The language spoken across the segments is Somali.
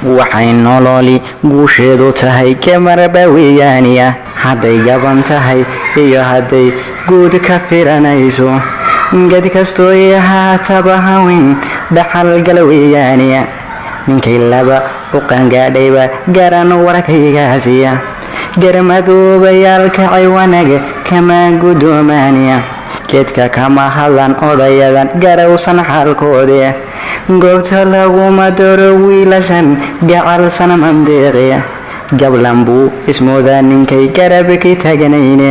waxay nololi guusheedu tahay kamarba weeyaaniya hadday gaban tahay iyo hadday guud ka firanayso gad kastoo yahaataba haween dhaxal gal weeyaaniya ninkay laba u qaangaadhayba garan warkaygaasiya garmadoobayaalkacay wanaga kama gudoomaaniya geedka kama hadlan odayadan garawsan xaalkoodee goobta laguma daro wiilashan gacalsan mandeeqe gablan buu ismoodaa ninkay garabki taganayne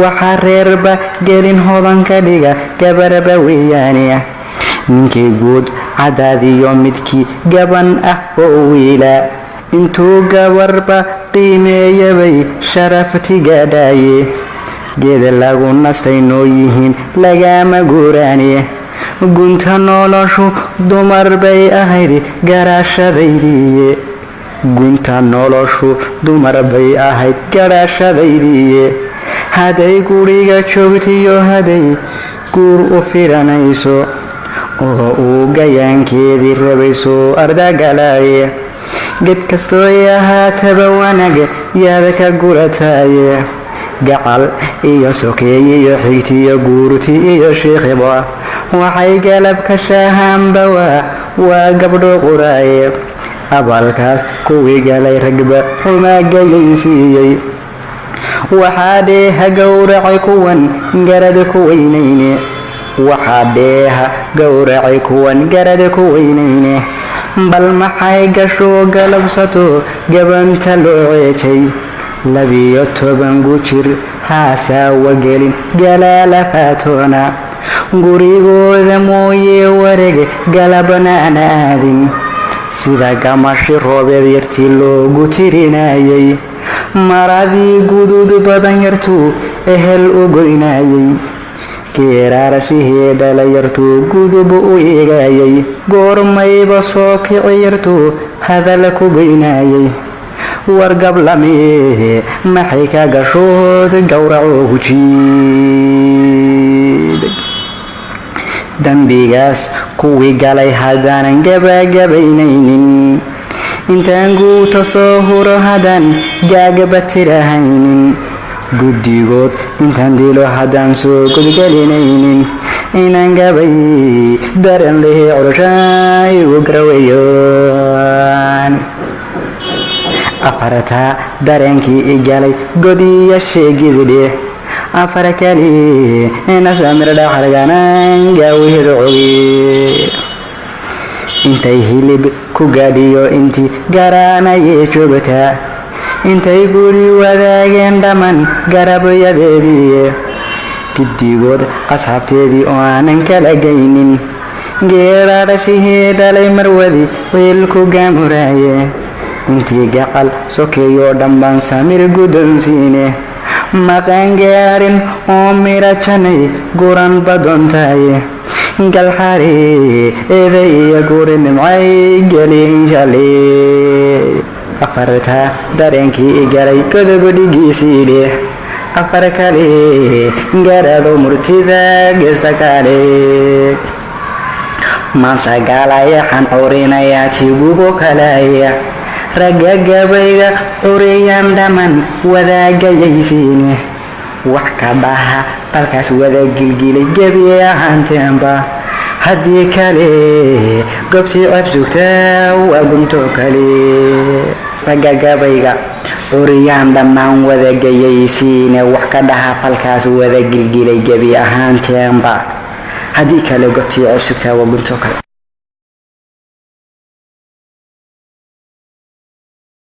waxaa reerba gelin hodan ka dhiga gabarba weeyaaniya ninkii guud cadaadiyo midkii gaban ah oo wiila intuu gabarba qiimeeyabay sharafti gaadhaaye geeda lagu nastay noo yihiin lagama guuraaniye gunta noloshu dumar bay ahayd garashadaydiiye gunta noloshu dumar bay ahayd garashadaydiiye hadday guriga joogtiyo hadday guur u firanayso oo uu gayaankeedii rabayso ardagalaaye ged kastoo yahaataba wanaga yaada ka gurataaye gacal iyo sokeeye iyo xigtiyo guurti iyo sheekhiba waxay galab ka shaahaanba waa gabdho quraaye abaalkaas kuwii galay ragba xumaagayaysiiyey waxaa dheeha gowracay kuwan garada ku weynayne waxaa dheeha gowracay kuwan garada ku weynayne bal maxay gasho galabsato gabanta loo ceejay 12 gujir haasawa gelin galaala faatoona gurigooda mooye wareeg galabna aan aadin sida gamashi roobeed yartii loogu tirinayay maradii guduud badan yartuu ehel u goynayay geeraarashihii dhalayartuu gudub u eegayay goormayba soo kici yartuu hadal ku goynayay wargablamee maxay ka gashood gowracoogu jiiday dambigaas kuwii galay haddaanan gabagabaynaynin intaan guuta soo huro haddaan gaagaba tirahaynin guddigood intaan dilo haddaan soo gudgelinaynin inaan gabay daran lehii coloshay u garaweeyaan afartaa dareenkii igalay godiya sheegisdhe afar kali nasamir dhaxalganan gaawihid cogi intay hilib ku gaadhiyo intii garanayee joogtaa intay guri wadaageen dhamman garabayadeedii giddigood asxaabteedii oo aanan kala gaynin geeraadhashihii dhalay marwadi wiilku gaamuraaye intii gacal sokeeyoo dhanbaan samir guddoonsiine maqaan gaarin oo mira janay guran badoontaaye galxari eeday iyo guri nimcay gelin shalay afartaa dareenkii igalay godob dhigiisiidhe afar kale garado murtida geesta kale maasagalayaxan curinayaa tigubo kalaya ragga gabayga curiyaan dhamman wadaagayaysiine wax ka dhaha balkaas wada gilgilay gebi ahaanteenba haddii kale gobtii cabsugtaa waa gunto kale ragga gabayga curiyaan dhammaan wadagayaysiine wax ka dhaha balkaas wada gilgilay gebi ahaanteenba haddii kale gobtii cabsugtaa waa gunto kale